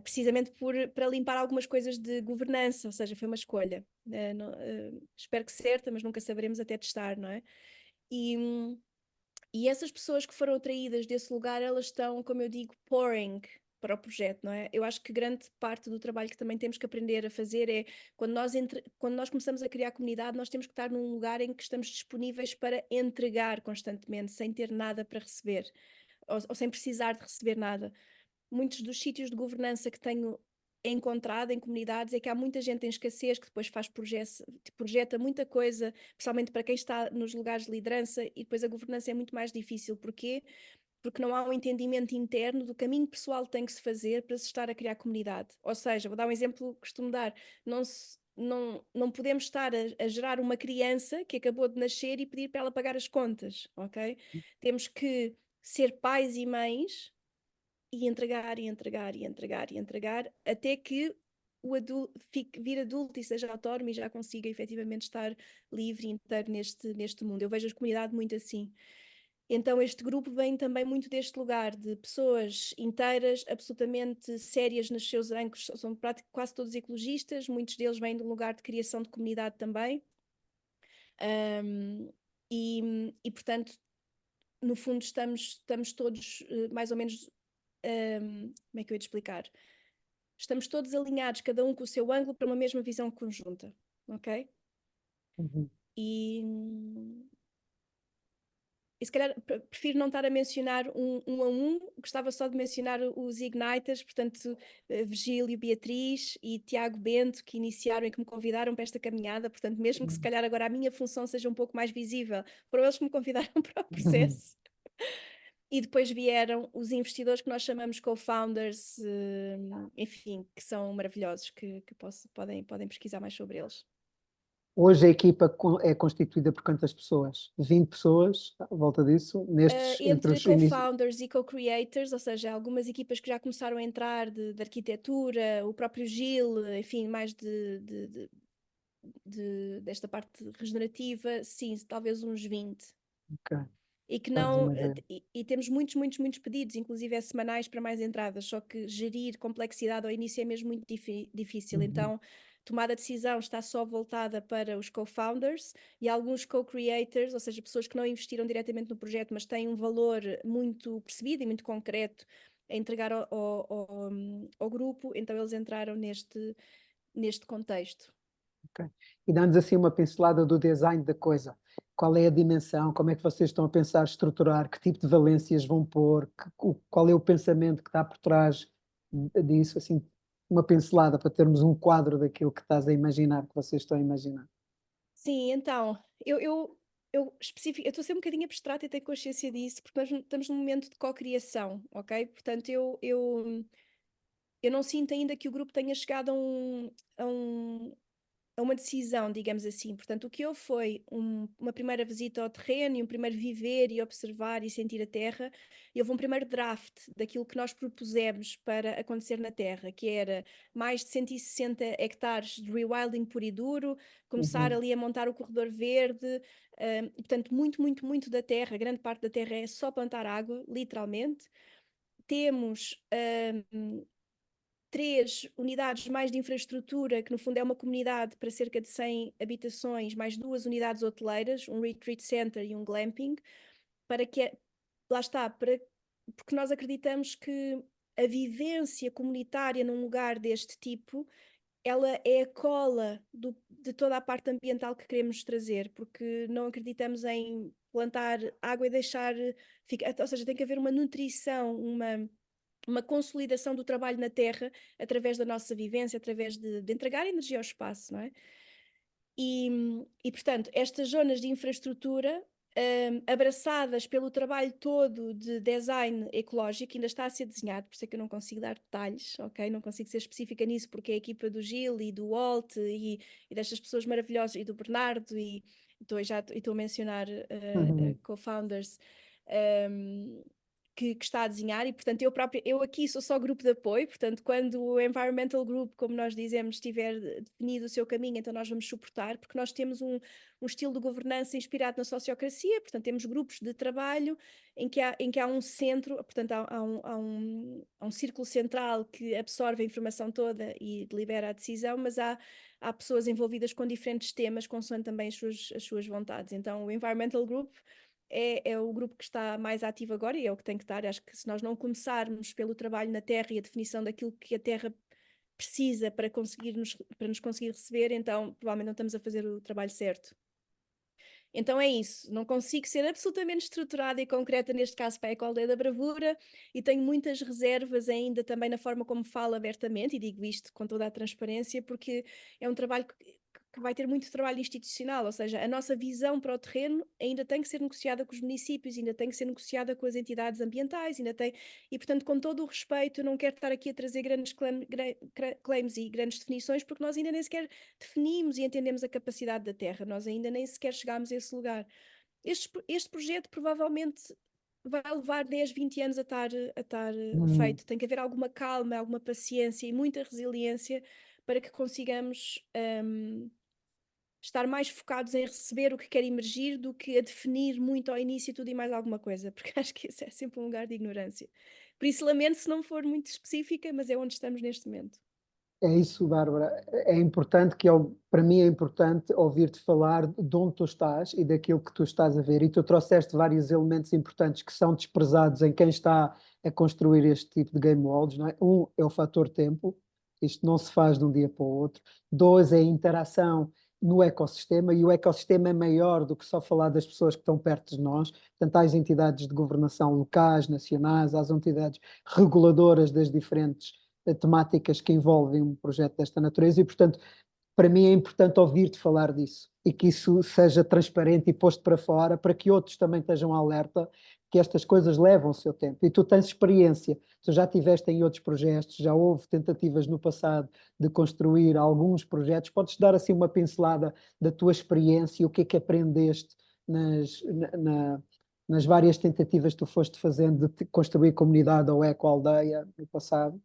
Precisamente para limpar algumas coisas de governança, ou seja, foi uma escolha. Espero que certa, mas nunca saberemos até testar, não é? E essas pessoas que foram atraídas desse lugar, elas estão, como eu digo, pouring para o projeto, não é? Eu acho que grande parte do trabalho que também temos que aprender a fazer é, quando nós começamos a criar comunidade, nós temos que estar num lugar em que estamos disponíveis para entregar constantemente, sem ter nada para receber, ou sem precisar de receber nada. Muitos dos sítios de governança que tenho encontrado em comunidades é que há muita gente em escassez que depois projeta muita coisa, principalmente para quem está nos lugares de liderança, e depois a governança é muito mais difícil. Porquê? Porque não há um entendimento interno do caminho pessoal que tem que se fazer para se estar a criar comunidade. Ou seja, vou dar um exemplo que costumo dar, não podemos estar a gerar uma criança que acabou de nascer e pedir para ela pagar as contas, ok? Temos que ser pais e mães e entregar, e entregar, e entregar, e entregar, até que o adulto vir adulto e seja autónomo e já consiga efetivamente estar livre e inteiro neste mundo. Eu vejo a comunidade muito assim. Então este grupo vem também muito deste lugar de pessoas inteiras, absolutamente sérias nos seus âmbitos, são quase todos ecologistas, muitos deles vêm de um lugar de criação de comunidade também. Portanto, no fundo estamos todos mais ou menos, como é que eu ia te explicar? Estamos todos alinhados, cada um com o seu ângulo, para uma mesma visão conjunta, ok? Uhum. E se calhar prefiro não estar a mencionar um a um, gostava só de mencionar os Igniters, portanto, Virgílio, Beatriz e Tiago Bento, que iniciaram e que me convidaram para esta caminhada, portanto, mesmo que se calhar agora a minha função seja um pouco mais visível, foram eles que me convidaram para o Uhum. processo. E depois vieram os investidores que nós chamamos co-founders, enfim, que são maravilhosos, que podem pesquisar mais sobre eles. Hoje a equipa é constituída por quantas pessoas? 20 pessoas, à volta disso, entre Entre os inícios. co-founders e co-creators, ou seja, algumas equipas que já começaram a entrar de arquitetura, o próprio Gil, enfim, mais desta parte regenerativa, sim, talvez uns 20. Ok, E que dá-nos não, uma ideia. e temos muitos, muitos, muitos pedidos, inclusive é semanais para mais entradas, só que gerir complexidade ao início é mesmo muito difícil. Uhum. Então, tomada a decisão está só voltada para os co-founders e alguns co-creators, ou seja, pessoas que não investiram diretamente no projeto, mas têm um valor muito percebido e muito concreto a entregar ao grupo, então eles entraram neste contexto. Ok. E dá-nos assim uma pincelada do design da coisa. Qual é a dimensão? Como é que vocês estão a pensar estruturar? Que tipo de valências vão pôr? Qual é o pensamento que está por trás disso? Assim, uma pincelada para termos um quadro daquilo que estás a imaginar, que vocês estão a imaginar. Sim, então, eu estou a ser um bocadinho abstrata e tenho consciência disso, porque nós estamos num momento de co-criação, ok? Portanto, eu não sinto ainda que o grupo tenha chegado a um, a uma decisão, digamos assim. Portanto, o que houve foi uma primeira visita ao terreno e um primeiro viver e observar e sentir a terra. E houve um primeiro draft daquilo que nós propusemos para acontecer na terra, que era mais de 160 hectares de rewilding puro e duro, começar Uhum. ali a montar o corredor verde, portanto, muito, muito, muito da terra, grande parte da terra é só plantar água, literalmente. Temos 3 unidades mais de infraestrutura, que no fundo é uma comunidade para cerca de 100 habitações, mais 2 unidades hoteleiras, um retreat center e um glamping, para que, lá está, porque nós acreditamos que a vivência comunitária num lugar deste tipo, ela é a cola de toda a parte ambiental que queremos trazer, porque não acreditamos em plantar água e deixar, ou seja, tem que haver uma nutrição, uma consolidação do trabalho na Terra através da nossa vivência, através de entregar energia ao espaço, não é? Portanto, estas zonas de infraestrutura, abraçadas pelo trabalho todo de design ecológico, ainda está a ser desenhado, por isso é que eu não consigo dar detalhes, ok? Não consigo ser específica nisso, porque é a equipa do Gil e do Walt e destas pessoas maravilhosas, e do Bernardo, e estou a mencionar Uhum. co-founders, um, que está a desenhar, e portanto eu aqui sou só grupo de apoio, portanto quando o Environmental Group, como nós dizemos, tiver definido o seu caminho, então nós vamos suportar, porque nós temos um estilo de governança inspirado na sociocracia, portanto temos grupos de trabalho em que há um centro, portanto há um círculo central que absorve a informação toda e delibera a decisão, mas há pessoas envolvidas com diferentes temas, consoante também as suas vontades. Então o Environmental Group é o grupo que está mais ativo agora e é o que tem que estar. Acho que se nós não começarmos pelo trabalho na Terra e a definição daquilo que a Terra precisa para nos conseguir receber, então provavelmente não estamos a fazer o trabalho certo. Então é isso, não consigo ser absolutamente estruturada e concreta neste caso para a École da Bravura e tenho muitas reservas ainda também na forma como falo abertamente, e digo isto com toda a transparência, porque é um trabalho que vai ter muito trabalho institucional, ou seja, a nossa visão para o terreno ainda tem que ser negociada com os municípios, ainda tem que ser negociada com as entidades ambientais, e portanto com todo o respeito, eu não quero estar aqui a trazer grandes claims e grandes definições, porque nós ainda nem sequer definimos e entendemos a capacidade da Terra, nós ainda nem sequer chegámos a esse lugar. Este projeto provavelmente vai levar 10, 20 anos a estar Uhum. feito. Tem que haver alguma calma, alguma paciência e muita resiliência para que consigamos estar mais focados em receber o que quer emergir do que a definir muito ao início tudo e mais alguma coisa, porque acho que isso é sempre um lugar de ignorância. Por isso lamento se não for muito específica, mas é onde estamos neste momento. É isso, Bárbara. É importante para mim é importante ouvir-te falar de onde tu estás e daquilo que tu estás a ver. E tu trouxeste vários elementos importantes que são desprezados em quem está a construir este tipo de game worlds, não é? Um é o fator tempo. Isto não se faz de um dia para o outro. Dois é a interação no ecossistema, e o ecossistema é maior do que só falar das pessoas que estão perto de nós. Portanto, há as entidades de governação locais, nacionais, há as entidades reguladoras das diferentes temáticas que envolvem um projeto desta natureza, e, portanto, para mim é importante ouvir-te falar disso e que isso seja transparente e posto para fora para que outros também estejam alerta que estas coisas levam o seu tempo. E tu tens experiência, tu já tiveste em outros projetos, já houve tentativas no passado de construir alguns projetos. Podes dar assim uma pincelada da tua experiência e o que aprendeste nas, nas várias tentativas que tu foste fazendo de construir comunidade ou eco-aldeia no passado?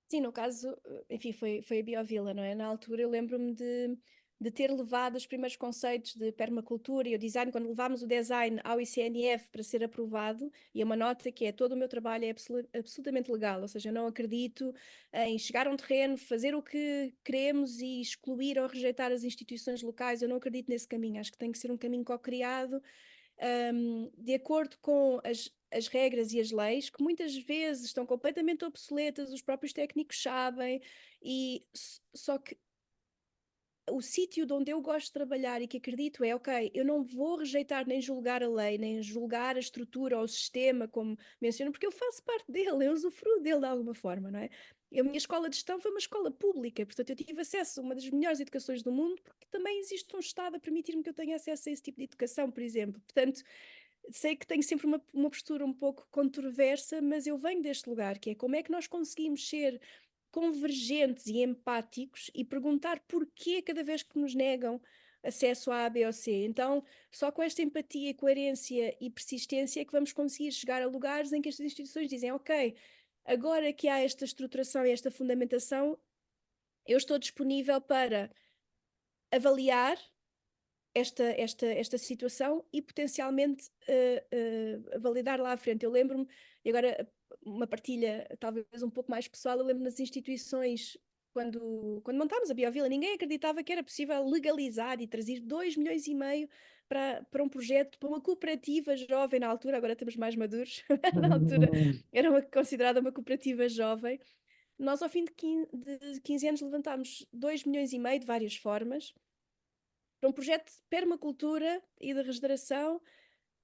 Sim, no caso, enfim, foi a Biovila, não é? Na altura eu lembro-me de ter levado os primeiros conceitos de permacultura e o design, quando levámos o design ao ICNF para ser aprovado, e é uma nota que é todo o meu trabalho é absolutamente legal, ou seja, eu não acredito em chegar a um terreno, fazer o que queremos e excluir ou rejeitar as instituições locais, eu não acredito nesse caminho, acho que tem que ser um caminho co-criado, de acordo com as regras e as leis, que muitas vezes estão completamente obsoletas, os próprios técnicos sabem, e só que o sítio de onde eu gosto de trabalhar e que acredito é, ok, eu não vou rejeitar nem julgar a lei, nem julgar a estrutura ou o sistema, como menciono, porque eu faço parte dele, eu usufruo dele de alguma forma, não é? A minha escola de gestão foi uma escola pública, portanto eu tive acesso a uma das melhores educações do mundo, porque também existe um Estado a permitir-me que eu tenha acesso a esse tipo de educação, por exemplo. Portanto, sei que tenho sempre uma postura um pouco controversa, mas eu venho deste lugar, que é como é que nós conseguimos ser convergentes e empáticos e perguntar porquê cada vez que nos negam acesso a B ou C. Então, só com esta empatia, coerência e persistência é que vamos conseguir chegar a lugares em que estas instituições dizem, ok, agora que há esta estruturação e esta fundamentação, eu estou disponível para avaliar esta situação e potencialmente validar lá à frente. Eu lembro-me, e agora uma partilha talvez um pouco mais pessoal, eu lembro nas instituições, quando montámos a Biovila, ninguém acreditava que era possível legalizar e trazer 2,5 milhões para um projeto, para uma cooperativa jovem na altura, agora estamos mais maduros, na altura era considerada uma cooperativa jovem. Nós, ao fim de 15 anos, levantámos 2,5 milhões de várias formas, para um projeto de permacultura e de regeneração,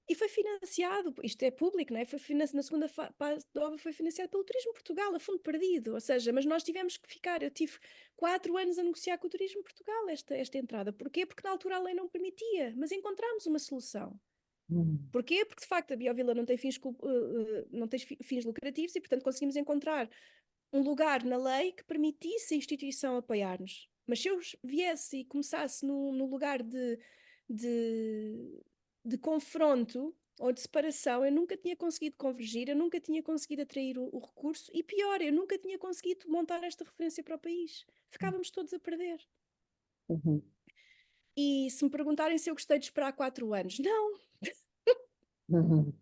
e foi financiado, isto é público, não é? Na segunda fase da obra foi financiado pelo Turismo Portugal, a fundo perdido, ou seja, mas nós tivemos que ficar, eu tive 4 anos a negociar com o Turismo Portugal esta entrada. Porquê? Porque na altura a lei não permitia, mas encontramos uma solução. Porquê? Porque de facto a Biovila não tem fins lucrativos e portanto conseguimos encontrar um lugar na lei que permitisse a instituição apoiar-nos. Mas se eu viesse e começasse no lugar de, de confronto ou de separação, eu nunca tinha conseguido convergir, eu nunca tinha conseguido atrair o recurso e pior, eu nunca tinha conseguido montar esta referência para o país. Ficávamos todos a perder. Uhum. E se me perguntarem se eu gostei de esperar 4 anos, não, Uhum.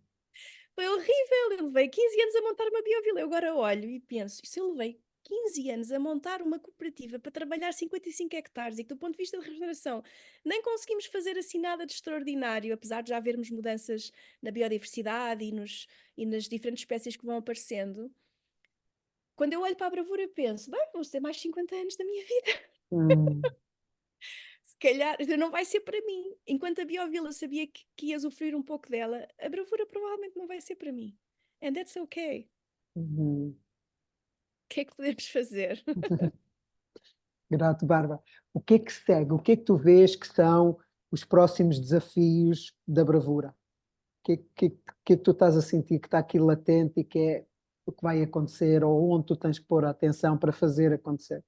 foi horrível. Eu levei 15 anos a montar uma biovila. Eu agora olho e penso, se eu levei 15 anos a montar uma cooperativa para trabalhar 55 hectares e que do ponto de vista de regeneração nem conseguimos fazer assim nada de extraordinário, apesar de já havermos mudanças na biodiversidade e nas diferentes espécies que vão aparecendo, quando eu olho para a bravura eu penso, bem, vão ser mais 50 anos da minha vida. Uhum. Se calhar não vai ser para mim. Enquanto a biovila sabia que ia sofrer um pouco dela, a bravura provavelmente não vai ser para mim. And that's okay. Uhum. O que é que podemos fazer? Grato, Bárbara. O que é que segue? O que é que tu vês que são os próximos desafios da bravura? O que é que tu estás a sentir que está aqui latente e que é o que vai acontecer ou onde tu tens que pôr a atenção para fazer acontecer?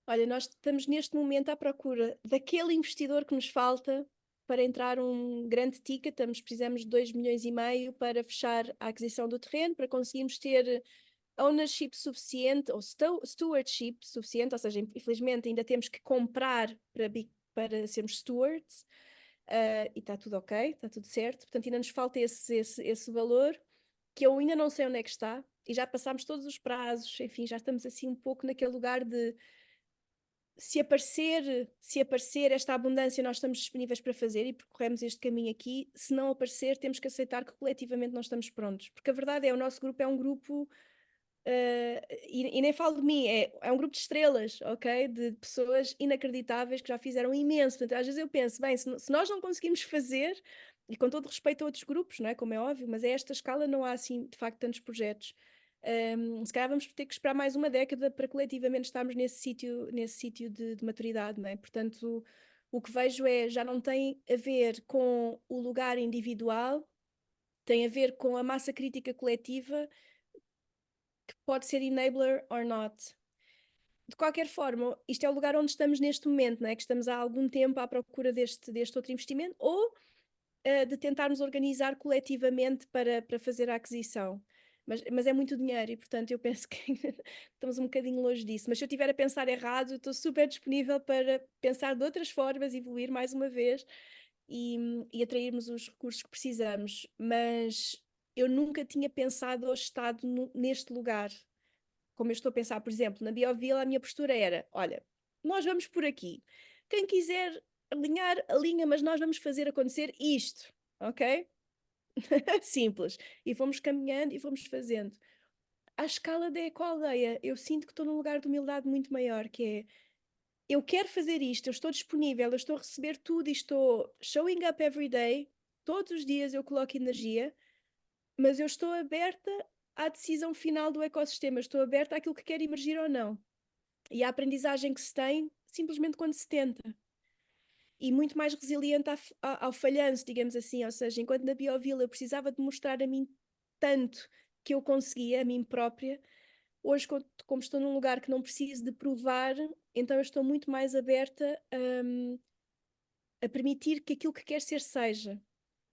Olha, nós estamos neste momento à procura daquele investidor que nos falta para entrar um grande ticket. Precisamos de 2,5 milhões para fechar a aquisição do terreno, para conseguirmos ter ownership suficiente, ou stewardship suficiente, ou seja, infelizmente ainda temos que comprar para sermos stewards, e está tudo ok, está tudo certo, portanto ainda nos falta esse valor, que eu ainda não sei onde é que está, e já passámos todos os prazos, enfim, já estamos assim um pouco naquele lugar de se aparecer esta abundância, nós estamos disponíveis para fazer e percorremos este caminho aqui. Se não aparecer, temos que aceitar que coletivamente não estamos prontos. Porque a verdade é, o nosso grupo é um grupo, e nem falo de mim, é um grupo de estrelas, ok? De pessoas inacreditáveis que já fizeram imenso. Portanto, às vezes eu penso, bem, se nós não conseguimos fazer, e com todo respeito a outros grupos, não é? Como é óbvio, mas a esta escala não há assim, de facto, tantos projetos. Se calhar vamos ter que esperar mais uma década para coletivamente estarmos nesse sítio de maturidade, não é? Portanto, o que vejo já não tem a ver com o lugar individual, tem a ver com a massa crítica coletiva, que pode ser enabler or not. De qualquer forma, isto é o lugar onde estamos neste momento, não é? Que estamos há algum tempo à procura deste outro investimento, ou de tentarmos organizar coletivamente para fazer a aquisição. Mas é muito dinheiro e, portanto, eu penso que estamos um bocadinho longe disso. Mas se eu estiver a pensar errado, eu estou super disponível para pensar de outras formas, evoluir mais uma vez e atrairmos os recursos que precisamos. Mas eu nunca tinha pensado ou estado neste lugar. Como eu estou a pensar, por exemplo, na Biovila, a minha postura era: olha, nós vamos por aqui. Quem quiser alinhar, alinha, mas nós vamos fazer acontecer isto, ok? Simples. E fomos caminhando e fomos fazendo. À escala da ecoaldeia, eu sinto que estou num lugar de humildade muito maior, que é: eu quero fazer isto, eu estou disponível, eu estou a receber tudo e estou showing up every day, todos os dias eu coloco energia, mas eu estou aberta à decisão final do ecossistema, estou aberta àquilo que quer emergir ou não. E a aprendizagem que se tem simplesmente quando se tenta. E muito mais resiliente ao falhanço, digamos assim. Ou seja, enquanto na Biovila eu precisava de mostrar a mim tanto que eu conseguia, a mim própria, hoje, como estou num lugar que não preciso de provar, então eu estou muito mais aberta a permitir que aquilo que quer ser seja.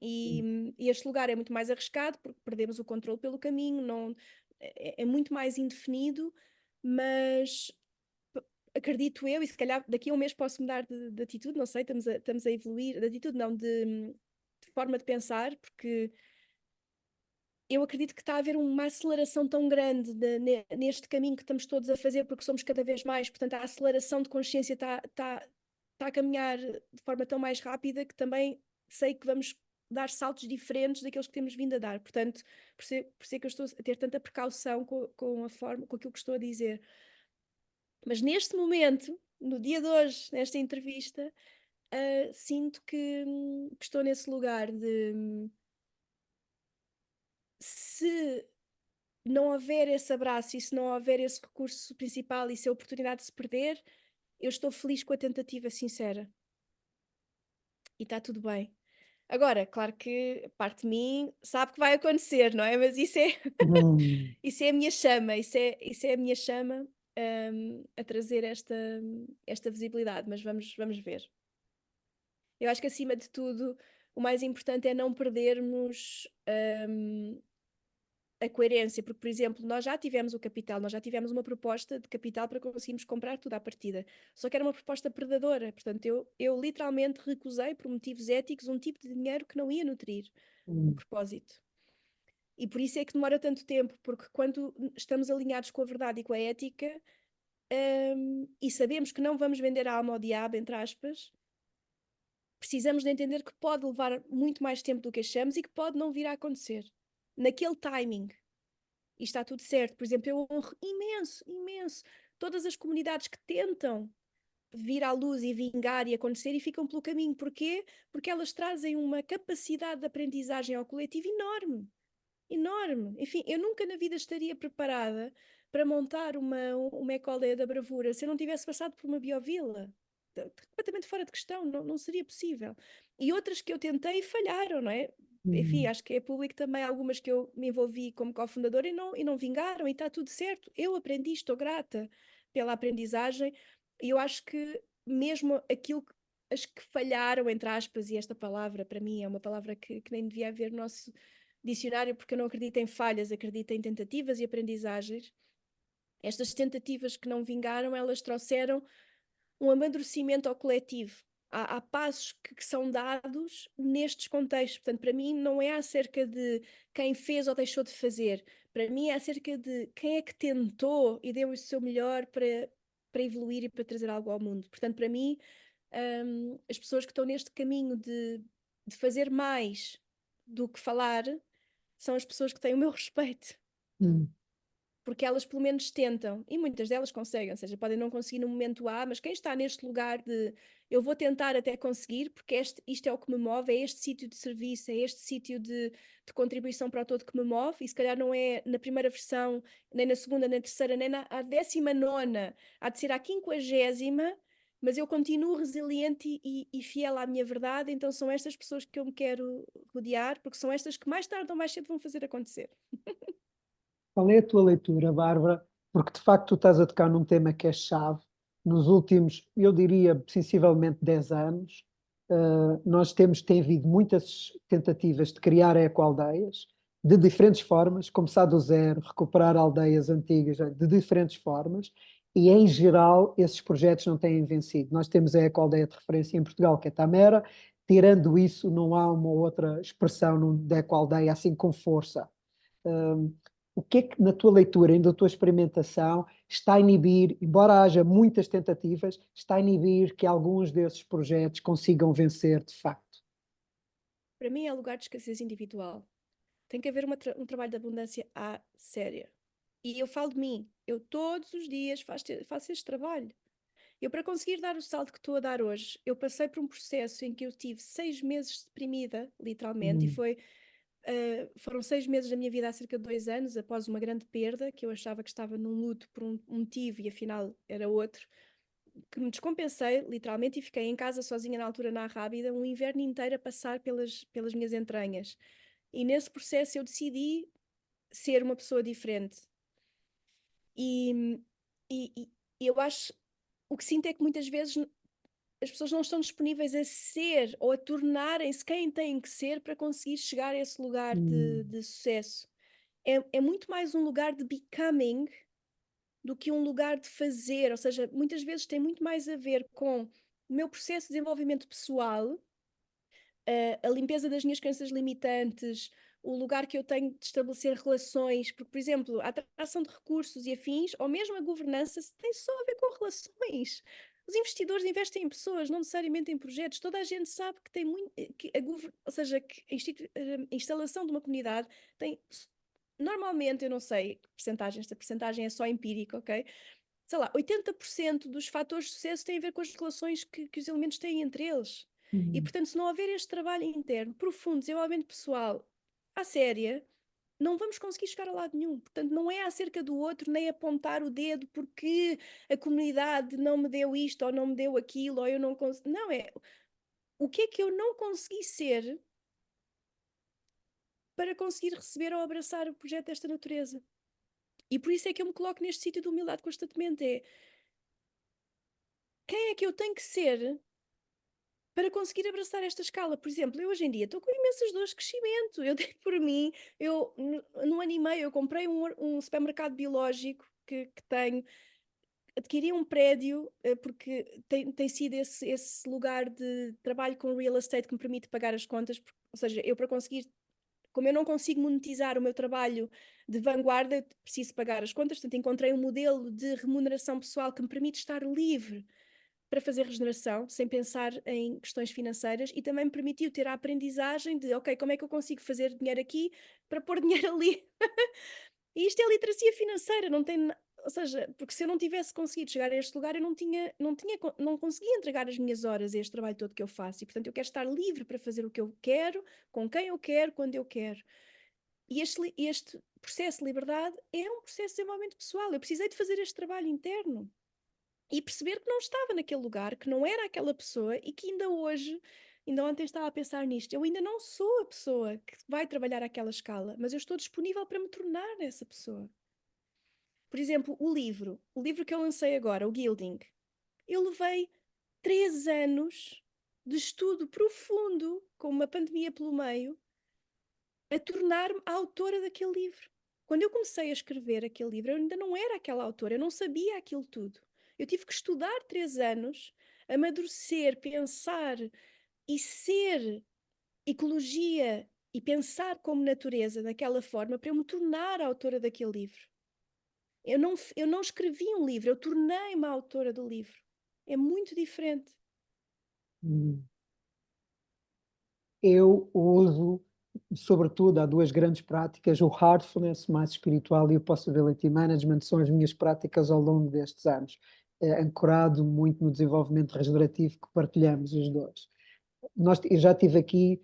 E este lugar é muito mais arriscado porque perdemos o controle pelo caminho, não, é muito mais indefinido, mas acredito eu, e se calhar daqui a um mês posso mudar de atitude, não sei, estamos a evoluir, de atitude não, de forma de pensar, porque eu acredito que está a haver uma aceleração tão grande neste caminho que estamos todos a fazer, porque somos cada vez mais, portanto a aceleração de consciência está a caminhar de forma tão mais rápida que também sei que vamos dar saltos diferentes daqueles que temos vindo a dar, portanto por ser que eu estou a ter tanta precaução com a forma, com aquilo que estou a dizer. Mas neste momento, no dia de hoje, nesta entrevista, sinto que estou nesse lugar de se não houver esse abraço e se não houver esse recurso principal e se a oportunidade se perder, eu estou feliz com a tentativa sincera. E está tudo bem. Agora, claro que parte de mim sabe que vai acontecer, não é? Mas isso é, Hum, isso é a minha chama, isso é a minha chama, a trazer esta visibilidade, mas vamos ver. Eu acho que acima de tudo, o mais importante é não perdermos a coerência, porque, por exemplo, nós já tivemos o capital, nós já tivemos uma proposta de capital para conseguirmos comprar tudo à partida, só que era uma proposta predadora, portanto, eu literalmente recusei, por motivos éticos, um tipo de dinheiro que não ia nutrir o hum, propósito. E por isso é que demora tanto tempo, porque quando estamos alinhados com a verdade e com a ética, e sabemos que não vamos vender a alma ao diabo, entre aspas, precisamos de entender que pode levar muito mais tempo do que achamos e que pode não vir a acontecer. Naquele timing. E está tudo certo. Por exemplo, eu honro imenso, imenso todas as comunidades que tentam vir à luz e vingar e acontecer e ficam pelo caminho. Porquê? Porque elas trazem uma capacidade de aprendizagem ao coletivo enorme. Enorme. Enfim, eu nunca na vida estaria preparada para montar uma ecoleia da bravura se eu não tivesse passado por uma biovila. Completamente fora de questão, não seria possível. E outras que eu tentei falharam, não é? Enfim, hum, acho que é público também algumas que eu me envolvi como cofundadora e não vingaram e está tudo certo. Eu aprendi, estou grata pela aprendizagem e eu acho que mesmo aquilo as que falharam, entre aspas, e esta palavra para mim é uma palavra que nem devia haver no nosso dicionário, porque eu não acredito em falhas, acredito em tentativas e aprendizagens. Estas tentativas que não vingaram, elas trouxeram um amadurecimento ao coletivo. Há passos que são dados nestes contextos. Portanto, para mim, não é acerca de quem fez ou deixou de fazer. Para mim, é acerca de quem é que tentou e deu o seu melhor para evoluir e para trazer algo ao mundo. Portanto, para mim, as pessoas que estão neste caminho de fazer mais do que falar são as pessoas que têm o meu respeito, Hum. porque elas pelo menos tentam, e muitas delas conseguem, ou seja, podem não conseguir no momento A, mas quem está neste lugar de eu vou tentar até conseguir, porque isto é o que me move, é este sítio de serviço, é este sítio de contribuição para o todo que me move, e se calhar não é na primeira versão, nem na segunda, nem na terceira, nem na 19ª, há de ser à 50ª, mas eu continuo resiliente e fiel à minha verdade, então são estas pessoas que eu me quero rodear, porque são estas que mais tarde ou mais cedo vão fazer acontecer. Qual é a tua leitura, Bárbara? Porque de facto tu estás a tocar num tema que é chave. Nos últimos, eu diria, sensivelmente 10 anos, nós tem havido muitas tentativas de criar ecoaldeias de diferentes formas, começar do zero, recuperar aldeias antigas de diferentes formas, e em geral esses projetos não têm vencido. Nós temos a ecoaldeia de referência em Portugal, que é Tamera. Tirando isso, não há uma outra expressão de ecoaldeia assim com força. O que é que, na tua leitura e na tua experimentação, está a inibir, embora haja muitas tentativas, está a inibir que alguns desses projetos consigam vencer de facto? Para mim é lugar de escassez individual. Tem que haver um trabalho de abundância à séria. E eu falo de mim. Eu todos os dias faço este trabalho. Eu, para conseguir dar o salto que estou a dar hoje, eu passei por um processo em que eu tive 6 meses deprimida, literalmente, e Hum. foram 6 meses da minha vida há cerca de 2 anos, após uma grande perda, que eu achava que estava num luto por um motivo e afinal era outro, que me descompensei, literalmente, e fiquei em casa sozinha na altura na Rábida, um inverno inteiro a passar pelas minhas entranhas. E nesse processo eu decidi ser uma pessoa diferente. E, e eu acho, o que sinto é que muitas vezes as pessoas não estão disponíveis a ser ou a tornarem-se quem têm que ser para conseguir chegar a esse lugar Hum. de sucesso. É muito mais um lugar de becoming do que um lugar de fazer, ou seja, muitas vezes tem muito mais a ver com o meu processo de desenvolvimento pessoal, a limpeza das minhas crenças limitantes, o lugar que eu tenho de estabelecer relações, porque, por exemplo, a atração de recursos e afins, ou mesmo a governança, tem só a ver com relações. Os investidores investem em pessoas, não necessariamente em projetos. Toda a gente sabe que tem muito, ou seja, que a instalação de uma comunidade tem, normalmente, eu não sei que percentagem, esta percentagem é só empírica, ok? Sei lá, 80% dos fatores de sucesso têm a ver com as relações que os elementos têm entre eles. E, Hum. portanto, se não houver este trabalho interno, profundo, desenvolvimento pessoal, à séria, não vamos conseguir chegar a lado nenhum. Portanto, não é acerca do outro, nem apontar o dedo porque a comunidade não me deu isto, ou não me deu aquilo, ou eu não consegui. Não, é o que é que eu não consegui ser para conseguir receber ou abraçar o projeto desta natureza. E por isso é que eu me coloco neste sítio de humildade constantemente. É quem é que eu tenho que ser para conseguir abraçar esta escala? Por exemplo, eu hoje em dia estou com imensas dores de crescimento. Eu dei por mim, no ano e meio, eu comprei um supermercado biológico que tenho, adquiri um prédio, porque tem sido esse lugar de trabalho com real estate que me permite pagar as contas. Ou seja, eu para conseguir, como eu não consigo monetizar o meu trabalho de vanguarda, preciso pagar as contas, portanto encontrei um modelo de remuneração pessoal que me permite estar livre para fazer regeneração, sem pensar em questões financeiras, e também me permitiu ter a aprendizagem de, ok, como é que eu consigo fazer dinheiro aqui para pôr dinheiro ali? E isto é literacia financeira, não tem, ou seja, porque se eu não tivesse conseguido chegar a este lugar, eu não conseguia entregar as minhas horas a este trabalho todo que eu faço. E portanto eu quero estar livre para fazer o que eu quero, com quem eu quero, quando eu quero. E este processo de liberdade é um processo de desenvolvimento pessoal. Eu precisei de fazer este trabalho interno e perceber que não estava naquele lugar, que não era aquela pessoa e que ainda hoje, ainda ontem estava a pensar nisto, eu ainda não sou a pessoa que vai trabalhar àquela escala, mas eu estou disponível para me tornar essa pessoa. Por exemplo, o livro que eu lancei agora, o Gilding, eu levei 3 anos de estudo profundo, com uma pandemia pelo meio, a tornar-me a autora daquele livro. Quando eu comecei a escrever aquele livro, eu ainda não era aquela autora, eu não sabia aquilo tudo. Eu tive que estudar 3 anos, amadurecer, pensar e ser ecologia e pensar como natureza daquela forma para eu me tornar a autora daquele livro. Eu não escrevi um livro, eu tornei-me a autora do livro. É muito diferente. Hum. Eu uso, sobretudo, há duas grandes práticas, o Heartfulness, mais espiritual, e o Possibility Management, são as minhas práticas ao longo destes anos, ancorado muito no desenvolvimento regenerativo que partilhamos os dois. Eu já tive aqui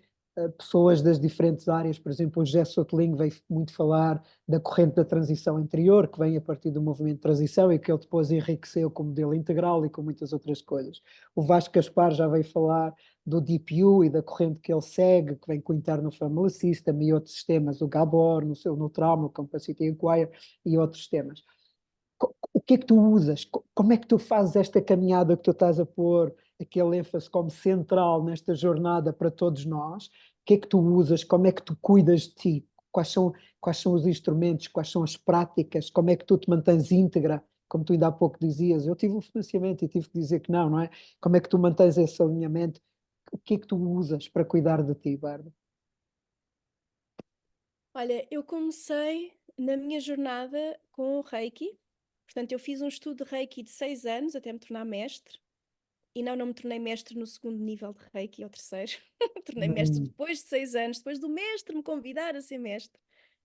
pessoas das diferentes áreas, por exemplo, o José Sotelinho veio muito falar da corrente da transição interior, que vem a partir do movimento de transição e que ele depois enriqueceu com o modelo integral e com muitas outras coisas. O Vasco Gaspar já veio falar do Deep U e da corrente que ele segue, que vem com o Internal Family System e outros sistemas, o Gabor, no Trauma, o Capacity Acquire e outros sistemas. O que é que tu usas? Como é que tu fazes esta caminhada que tu estás a pôr aquele ênfase como central nesta jornada para todos nós? O que é que tu usas? Como é que tu cuidas de ti? Quais são os instrumentos? Quais são as práticas? Como é que tu te mantens íntegra? Como tu ainda há pouco dizias, eu tive um financiamento e tive que dizer que não, não é? Como é que tu mantens esse alinhamento? O que é que tu usas para cuidar de ti, Bárbara? Olha, eu comecei na minha jornada com o Reiki. Portanto, eu fiz um estudo de Reiki de 6 anos até me tornar mestre. E não me tornei mestre no segundo nível de Reiki, ou terceiro. Tornei mestre Hum, depois de 6 anos, depois do mestre me convidar a ser mestre.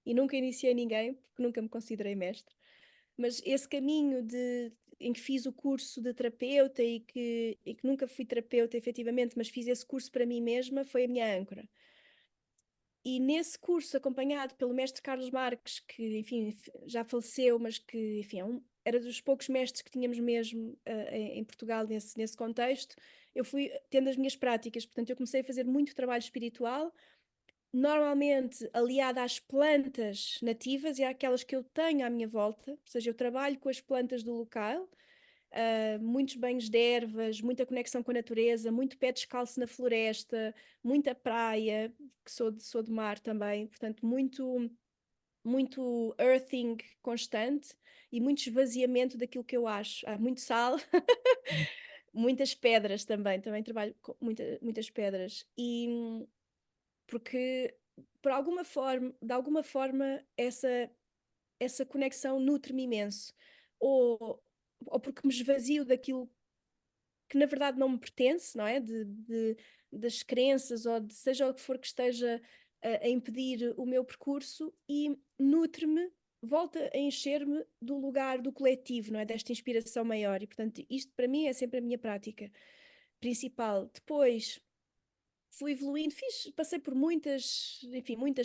E nunca iniciei ninguém, porque nunca me considerei mestre. Mas esse caminho em que fiz o curso de terapeuta e que nunca fui terapeuta efetivamente, mas fiz esse curso para mim mesma, foi a minha âncora. E nesse curso, acompanhado pelo mestre Carlos Marques, que, enfim, já faleceu, mas que, enfim, era dos poucos mestres que tínhamos mesmo em Portugal nesse contexto, eu fui tendo as minhas práticas. Portanto, eu comecei a fazer muito trabalho espiritual, normalmente aliada às plantas nativas e àquelas que eu tenho à minha volta, ou seja, eu trabalho com as plantas do local, muitos banhos de ervas, muita conexão com a natureza, muito pé descalço na floresta, muita praia, que sou de mar também, portanto, muito earthing constante e muito esvaziamento daquilo que eu acho. Há muito sal, muitas pedras também trabalho com muitas pedras. E porque, de alguma forma, essa conexão nutre-me imenso. Ou, ou porque me esvazio daquilo que na verdade não me pertence, não é? Das crenças ou de seja o que for que esteja a impedir o meu percurso e nutre-me, volta a encher-me do lugar do coletivo, não é? Desta inspiração maior. E portanto, isto para mim é sempre a minha prática principal. Depois fui evoluindo, passei por muitas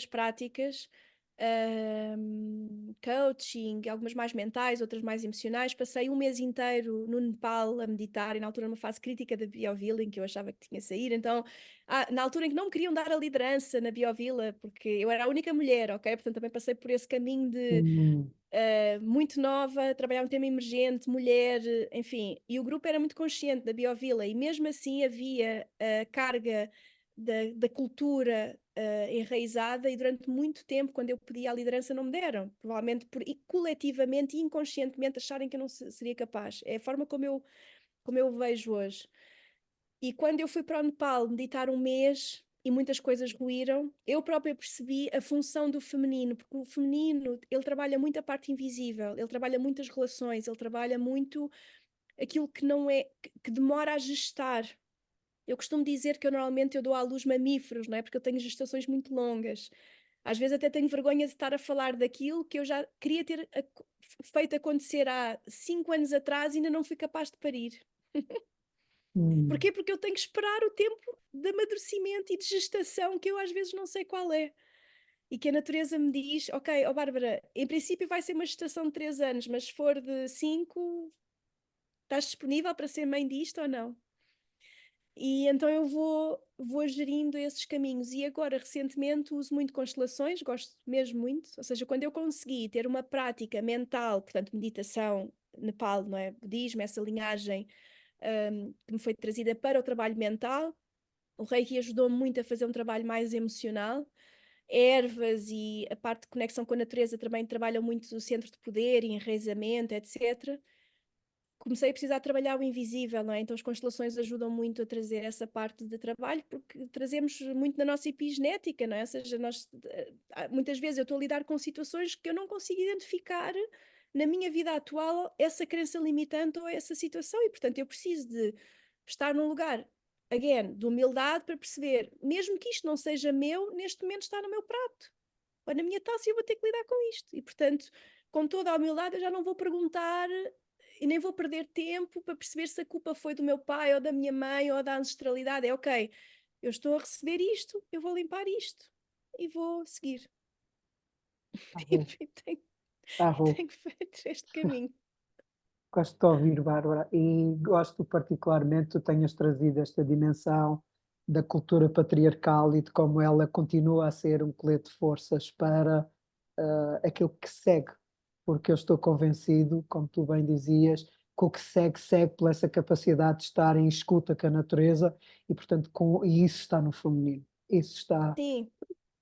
práticas, coaching, algumas mais mentais, outras mais emocionais. Passei um mês inteiro no Nepal a meditar, e na altura numa fase crítica da Biovila, em que eu achava que tinha saído. Então, na altura em que não me queriam dar a liderança na Biovila, porque eu era a única mulher, ok? Portanto, também passei por esse caminho de hum, muito nova, trabalhar um tema emergente, mulher, enfim. E o grupo era muito consciente da Biovila, e mesmo assim havia a carga da cultura enraizada, e durante muito tempo, quando eu pedi a liderança, não me deram. Provavelmente coletivamente e inconscientemente acharem que eu não seria capaz. É a forma como eu vejo hoje. E quando eu fui para o Nepal meditar um mês e muitas coisas ruíram, eu própria percebi a função do feminino, porque o feminino, ele trabalha muito a parte invisível, ele trabalha muitas relações, ele trabalha muito aquilo que não é, que demora a gestar. Eu costumo dizer que eu dou à luz mamíferos, não é? Porque eu tenho gestações muito longas. Às vezes até tenho vergonha de estar a falar daquilo que eu já queria ter feito acontecer há 5 anos atrás e ainda não fui capaz de parir. hum, Porquê? Porque eu tenho que esperar o tempo de amadurecimento e de gestação que eu às vezes não sei qual é. E que a natureza me diz, ok, ó Bárbara, em princípio vai ser uma gestação de 3 anos, mas se for de 5, estás disponível para ser mãe disto ou não? E então eu vou gerindo esses caminhos. E agora, recentemente, uso muito constelações, gosto mesmo muito. Ou seja, quando eu consegui ter uma prática mental, portanto, meditação, Nepal, não é? Budismo, essa linhagem que me foi trazida para o trabalho mental. O Reiki ajudou-me muito a fazer um trabalho mais emocional ervas e a parte de conexão com a natureza também trabalham muito o centro de poder e enraizamento, etc. Comecei a precisar trabalhar o invisível, não é? Então as constelações ajudam muito a trazer essa parte de trabalho, porque trazemos muito da nossa epigenética, não é? Ou seja, muitas vezes eu estou a lidar com situações que eu não consigo identificar na minha vida atual essa crença limitante ou essa situação, e portanto eu preciso de estar num lugar, again, de humildade para perceber, mesmo que isto não seja meu, neste momento está no meu prato, ou na minha taça e eu vou ter que lidar com isto. E portanto, com toda a humildade, eu já não vou perguntar e nem vou perder tempo para perceber se a culpa foi do meu pai ou da minha mãe ou da ancestralidade. É ok, eu estou a receber isto, eu vou limpar isto e vou seguir. Tá bom, Enfim, tá bom. tenho feito este caminho. Gosto de ouvir, Bárbara, e gosto particularmente que tu tenhas trazido esta dimensão da cultura patriarcal e de como ela continua a ser um colete de forças para aquilo que segue, porque eu estou convencido, como tu bem dizias, que o que segue, segue por essa capacidade de estar em escuta com a natureza e, portanto, e isso está no feminino. Isso Sim,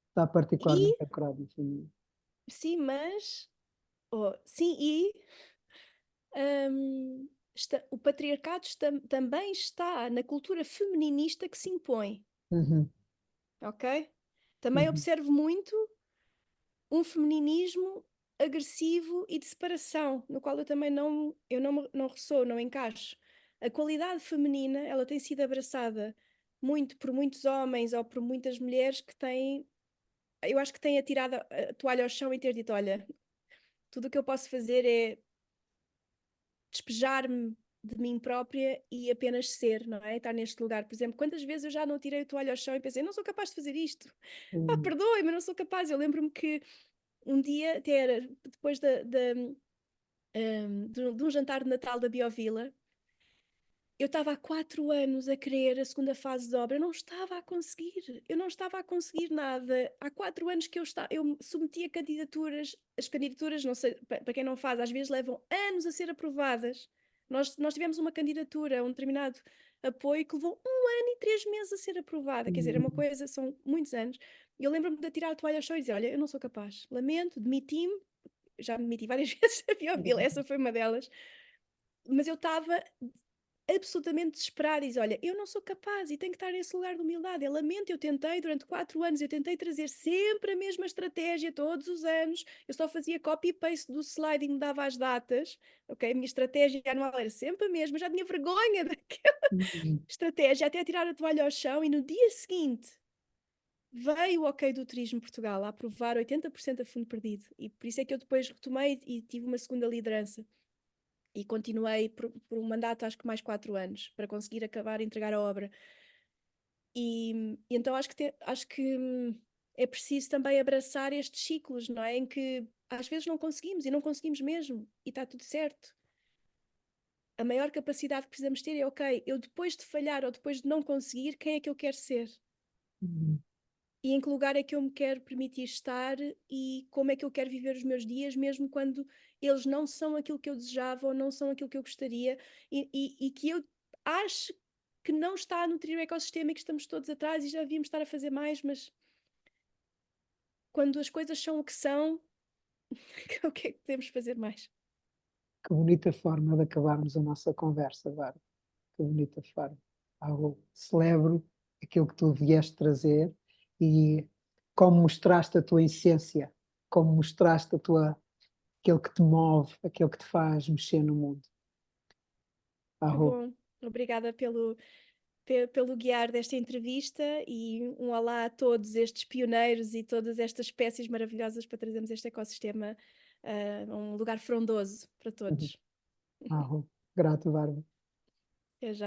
está e particularmente ancorado no feminino. sim, mas sim, e o patriarcado também está na cultura feminista que se impõe, Uhum, ok? Também uhum, observo muito um feminismo agressivo e de separação, no qual eu também não ressoo, não encaixo. A qualidade feminina, ela tem sido abraçada muito por muitos homens ou por muitas mulheres que têm, eu acho que têm atirado a toalha ao chão e ter dito, olha, tudo o que eu posso fazer é despejar-me de mim própria e apenas ser, não é? Estar neste lugar. Por exemplo, quantas vezes eu já não tirei o toalha ao chão e pensei, não sou capaz de fazer isto. Ah, uhum, perdoe, mas não sou capaz. Eu lembro-me que um dia, até era depois de um jantar de Natal da Biovila, eu estava há 4 anos a querer a segunda fase de obra, eu não estava a conseguir, eu não estava a conseguir nada. Há 4 anos que eu submetia candidaturas, as candidaturas, não sei, para quem não faz, às vezes levam anos a ser aprovadas. Nós tivemos uma candidatura a um determinado apoio que levou 1 ano e 3 meses a ser aprovada, quer dizer, é uma uhum, coisa, são muitos anos. E eu lembro-me de tirar a toalha ao chão e dizer: olha, eu não sou capaz, lamento, demiti-me, já me demiti várias vezes da Biovila, essa foi uma delas, mas eu estava absolutamente desesperada e diz, olha, eu não sou capaz e tenho que estar nesse lugar de humildade, eu lamento, eu tentei durante 4 anos, eu tentei trazer sempre a mesma estratégia todos os anos, eu só fazia copy-paste do slide e mudava as datas, ok? A minha estratégia anual era sempre a mesma, eu já tinha vergonha daquela uhum, estratégia, até tirar a toalha ao chão, e no dia seguinte veio o OK do Turismo Portugal a aprovar 80% a fundo perdido, e por isso é que eu depois retomei e tive uma segunda liderança. E continuei por um mandato, acho que mais 4 anos, para conseguir acabar e entregar a obra. E então acho que é preciso também abraçar estes ciclos, não é? Em que às vezes não conseguimos e não conseguimos mesmo, e está tudo certo. A maior capacidade que precisamos ter é, ok, eu depois de falhar ou depois de não conseguir, quem é que eu quero ser? uhum, E em que lugar é que eu me quero permitir estar e como é que eu quero viver os meus dias, mesmo quando eles não são aquilo que eu desejava ou não são aquilo que eu gostaria, e que eu acho que não está a nutrir o ecossistema e que estamos todos atrás e já devíamos estar a fazer mais, mas quando as coisas são o que são, o que é que podemos fazer mais? Que bonita forma de acabarmos a nossa conversa, Bárbara. Que bonita forma. Eu celebro aquilo que tu vieste trazer e como mostraste a tua essência, como mostraste aquilo que te move, aquilo que te faz mexer no mundo. Que Arro. bom. Obrigada pelo guiar desta entrevista e um olá a todos estes pioneiros e todas estas espécies maravilhosas para trazermos este ecossistema a um lugar frondoso para todos. Arro. Grato, Bárbara.